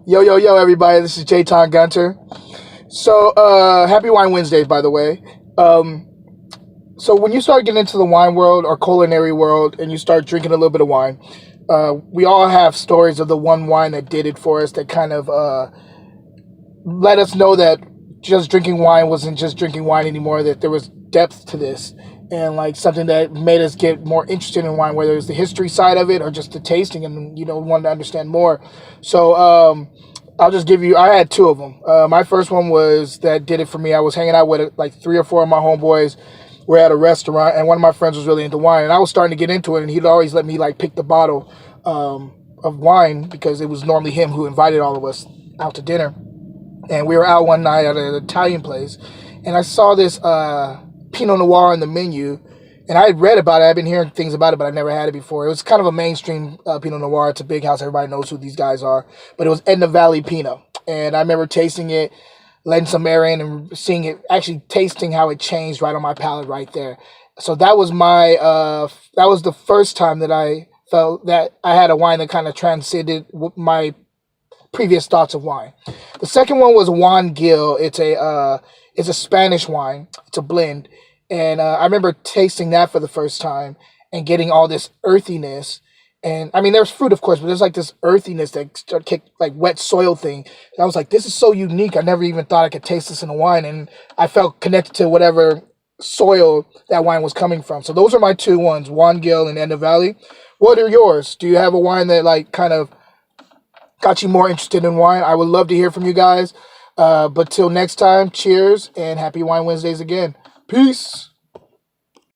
Yo, yo, yo, everybody. This is Jayton Gunter. So, happy Wine Wednesdays, by the way. Um, so, when you start getting into the wine world or culinary world and you start drinking a little bit of wine, we all have stories of the one wine that did it for us that kind of let us know that just drinking wine wasn't just drinking wine anymore, that there was depth to this and like something that made us get more interested in wine, whether it's the history side of it or just the tasting and, wanted to understand more. So, I'll just give you, I had two of them. My first one was that did it for me. I was hanging out with like three or four of my homeboys. We're at a restaurant and one of my friends was really into wine and I was starting to get into it and he'd always let me like pick the bottle of wine because it was normally him who invited all of us out to dinner. And we were out one night at an Italian place, and I saw this Pinot Noir on the menu, and I had read about it. I've been hearing things about it, but I never had it before. It was kind of a mainstream Pinot Noir. It's a big house. Everybody knows who these guys are, but it was Edna Valley Pinot, and I remember tasting it, letting some air in, and seeing it, actually tasting how it changed right on my palate right there. So that was that was the first time that I felt that I had a wine that kind of transcended my previous thoughts of wine. The second one was Juan Gil. It's a Spanish wine. It's a blend, and I remember tasting that for the first time and getting all this earthiness. And I mean, there's fruit, of course, but there's like this earthiness that kicked like wet soil thing. And I was like, this is so unique. I never even thought I could taste this in a wine, and I felt connected to whatever soil that wine was coming from. So those are my two ones, Juan Gil and Edna Valley. What are yours? Do you have a wine that like kind of got you more interested in wine? I would love to hear from you guys. But till next time, cheers and happy Wine Wednesdays again. Peace.